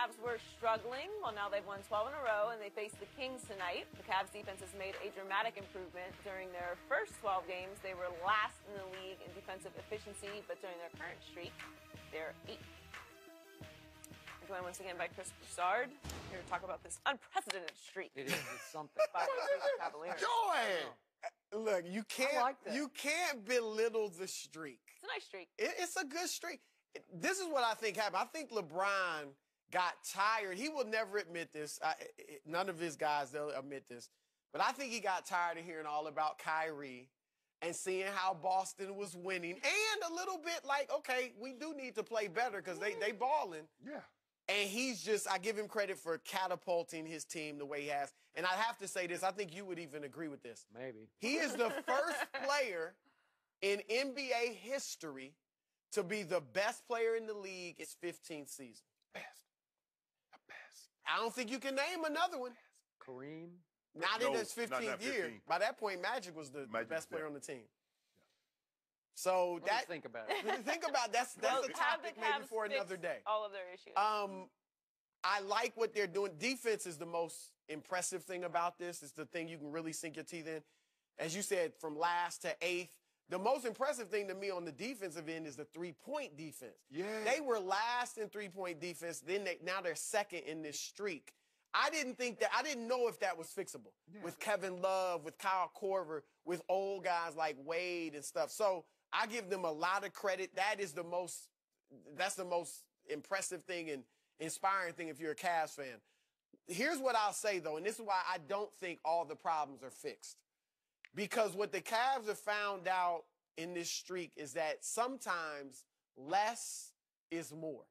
Cavs were struggling. Well, now they've won 12 in a row, and they face the Kings tonight. The Cavs defense has made a dramatic improvement. During their first 12 games, they were last in the league in defensive efficiency, but during their current streak, they're 8th. I'm joined once again by Chris Broussard, here to talk about this unprecedented streak. It is. It's something. By the Cavaliers. Joy! Look, you can't that. you can't belittle the streak. It's a nice streak. It's a good streak. This is what I think happened. I think LeBron got tired. He will never admit this. None of his guys, they'll admit this. But I think he got tired of hearing all about Kyrie and seeing how Boston was winning. And a little bit like, okay, we do need to play better because they balling. Yeah. And he's just, I give him credit for catapulting his team the way he has. And I have to say this, I think you would even agree with this. Maybe. He is the first player in NBA history to be the best player in the league its 15th season. Best. The best. I don't think you can name another one. Kareem? Not in his 15th year. 15. By that point, Magic was the best player on the team. So Think about it. think about that's a topic maybe for another day. All of their issues. I like what they're doing. Defense is the most impressive thing about this. It's the thing you can really sink your teeth in. As you said, from last to 8th. The most impressive thing to me on the defensive end is the three-point defense. Yeah. They were last in three-point defense. Now they're second in this streak. I didn't know if that was fixable with Kevin Love, with Kyle Korver, with old guys like Wade and stuff. So I give them a lot of credit. That's the most impressive thing and inspiring thing if you're a Cavs fan. Here's what I'll say, though, and this is why I don't think all the problems are fixed. Because what the Cavs have found out in this streak is that sometimes less is more.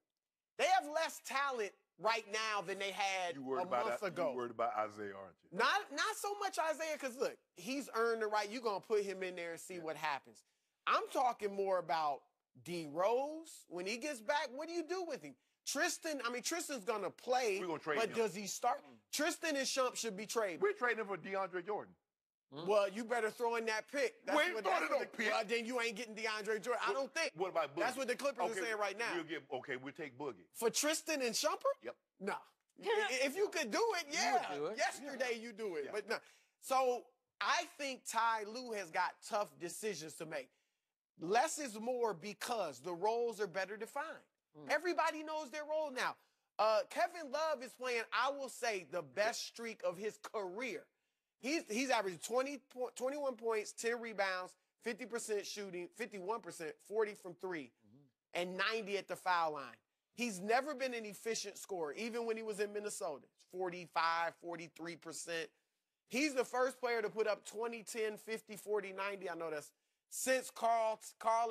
They have less talent right now than they had a month ago. You're worried about Isaiah, aren't you? Not so much Isaiah, because, look, he's earned the right. You're going to put him in there and see what happens. I'm talking more about D. Rose. When he gets back, what do you do with him? Tristan's going to play, We're gonna trade but him. does he start? Tristan and Shump should be traded. We're trading him for DeAndre Jordan. Well, you better throw in that pick. We ain't throwing no pick. Well, then you ain't getting DeAndre Jordan. I don't think. What about Boogie? That's what the Clippers are saying right now. We'll take Boogie. For Tristan and Shumpert? Yep. No. If you could do it, yeah. You would do it. Yesterday you do it. Yeah. But no. So I think Ty Lue has got tough decisions to make. Less is more because the roles are better defined. Everybody knows their role now. Kevin Love is playing, I will say, the best streak of his career. He's averaged 21 points, 10 rebounds, 50% shooting, 51%, 40 from three, and 90 at the foul line. He's never been an efficient scorer, even when he was in Minnesota. 45, 43%. He's the first player to put up 20, 10, 50, 40, 90. I know that's since Carl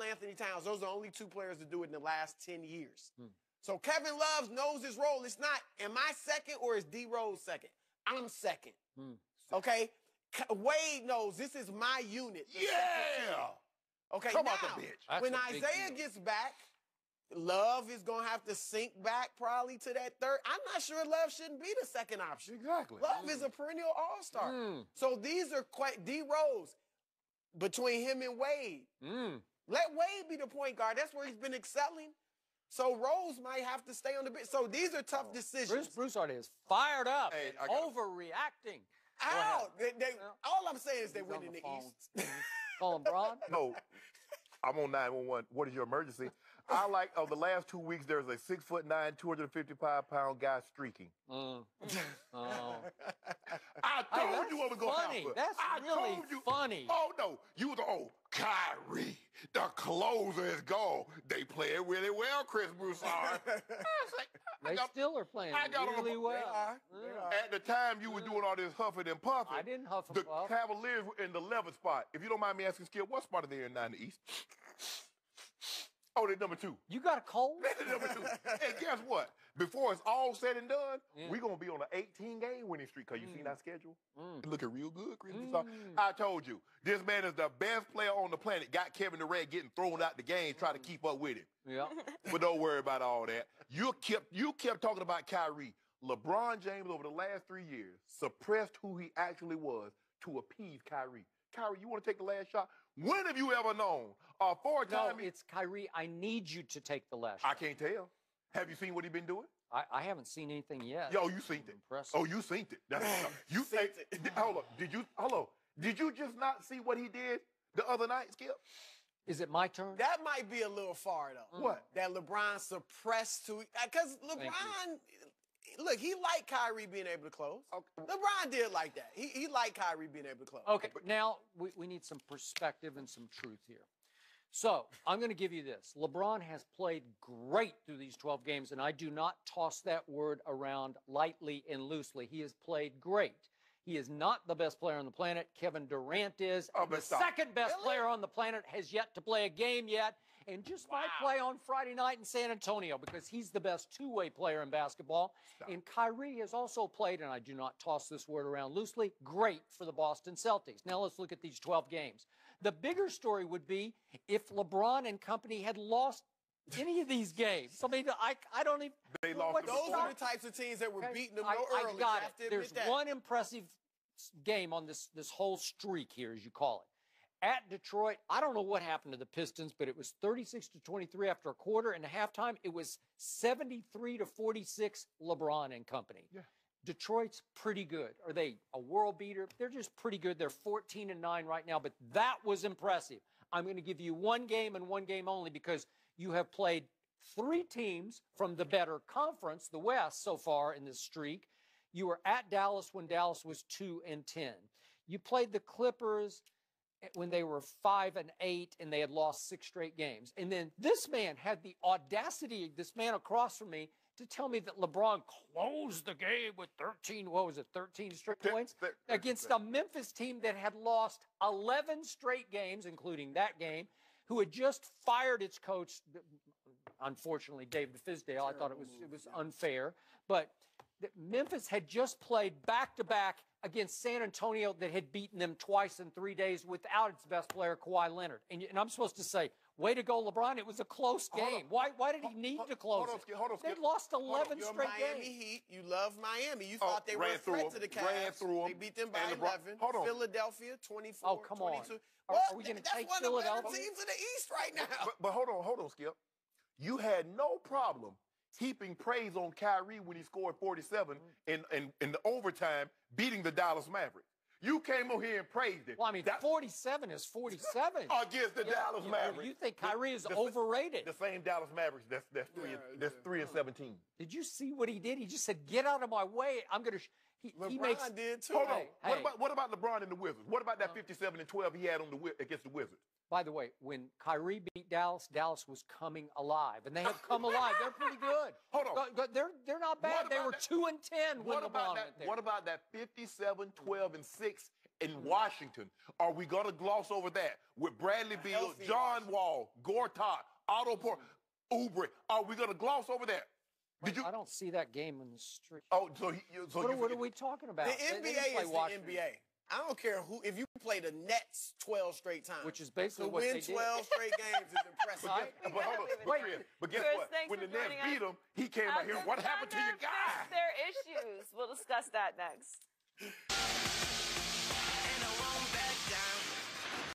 Anthony Towns. Those are the only two players to do it in the last 10 years. So Kevin Love knows his role. It's not, am I second or is D. Rose second? I'm second. Okay? Wade knows this is my unit. Yeah! Okay, Come now, out the bench. That's when a big Isaiah deal. gets back, Love is going to have to sink back probably to that third. I'm not sure Love shouldn't be the second option. Exactly. Love is a perennial all-star. So these are quite D. Rose between him and Wade. Let Wade be the point guard. That's where he's been excelling. So Rose might have to stay on the bench. So these are tough decisions. Bruce Broussard is fired up, Hey, and I got- overreacting. How? All I'm saying is they win in the East. Call him Braun. No, I'm on 911. What is your emergency? I like, of the last 2 weeks, there's a 6'9", 255-pound guy streaking. Oh. I told you what was going to funny. happen. That's I really told you. funny. Oh, no. You was Kyrie, the closer is gone. They play it really well, Chris Broussard. I was like, They still are playing I got on really the- well. They are. At the time, you were doing all this huffing and puffing. I didn't huff and the puff. Cavaliers were in the 11th spot. If you don't mind me asking, Skip, what spot are they in now in the East? Oh, they're number 2. You got a cold? They're number 2. And guess what? Before it's all said and done, we're going to be on an 18-game winning streak. Because you seen our schedule? It's looking real good, Chris Broussard. I told you, this man is the best player on the planet. Got Kevin Durant getting thrown out the game, trying to keep up with him. Yeah. But don't worry about all that. You kept talking about Kyrie. LeBron James, over the last 3 years, suppressed who he actually was to appease Kyrie. Kyrie, you want to take the last shot? When have you ever known a four-time... No, it's Kyrie. I need you to take the last shot. I can't tell. Have you seen what he's been doing? I haven't seen anything yet. Yo, you seen it. Impressive. Oh, you seen it. That's you Seen seen it. it. Hold up. Did you just not see what he did the other night, Skip? Is it my turn? That might be a little far, though. What? That LeBron suppressed to... Because LeBron... Look, he liked Kyrie being able to close. Okay. LeBron did like that. He liked Kyrie being able to close. Okay, now we need some perspective and some truth here. So I'm going to give you this. LeBron has played great through these 12 games, and I do not toss that word around lightly and loosely. He has played great. He is not the best player on the planet. Kevin Durant is. The second best player on the planet has yet to play a game yet, and just might play on Friday night in San Antonio because he's the best two-way player in basketball. And Kyrie has also played, and I do not toss this word around loosely, great for the Boston Celtics. Now let's look at these 12 games. The bigger story would be if LeBron and company had lost any of these games. I mean, I don't even... They lost. Those are the types of teams that were beating them early. I got You have to it. There's admit that. one impressive game on this whole streak here, as you call it. At Detroit, I don't know what happened to the Pistons, but it was 36-23 after a quarter, and at halftime, it was 73-46 LeBron and company. Yeah. Detroit's pretty good. Are they a world beater? They're just pretty good. They're 14-9 right now, but that was impressive. I'm going to give you one game and one game only because you have played three teams from the better conference, the West, so far in this streak. You were at Dallas when Dallas was 2-10. You played the Clippers when they were 5-8 and they had lost 6 straight games. And then this man had the audacity, this man across from me, to tell me that LeBron closed the game with 13 straight points against a Memphis team that had lost 11 straight games, including that game, who had just fired its coach, unfortunately, David Fizdale. I thought it was unfair. But Memphis had just played back-to-back against San Antonio that had beaten them twice in 3 days without its best player, Kawhi Leonard. And I'm supposed to say, way to go, LeBron. It was a close game. Why did he need to close it? They lost 11 straight Miami games. Heat. You love Miami. You thought they were a threat to the Cavs. They beat them by 11. Philadelphia, 24, Oh, come on. 22. Are we going to take That's one of the better Philadelphia? teams in the East right now. But hold on, Skip. You had no problem heaping praise on Kyrie when he scored 47 in the overtime, beating the Dallas Mavericks. You came over here and praised it. Well, I mean, 47 is 47. Against the Dallas Mavericks. You think Kyrie is overrated? The same Dallas Mavericks. That's 3-17. Did you see what he did? He just said, "Get out of my way. I'm going to." He makes. LeBron did too. Hold on. Hey. What about LeBron and the Wizards? What about that 57-12 he had on against the Wizards? By the way, when Kyrie beat Dallas, Dallas was coming alive, and they have come alive. They're pretty good. Hold on. But they're not bad. They were 2-10 when LeBron went there. What about that 57-12-6 in Washington? Are we going to gloss over that with Bradley Beal, John Wall, Gortat, Otto Porter, Oubre? Are we going to gloss over that? I don't see that game in the street. Oh, What are we talking about? The NBA is the NBA. I don't care if you play the Nets 12 straight times. Which is basically to what win they did. 12 straight games is impressive. But guess Chris, what? thanks When for the Nets joining us. beat him, he came out here. What happened to your guy? Their issues. We'll discuss that next.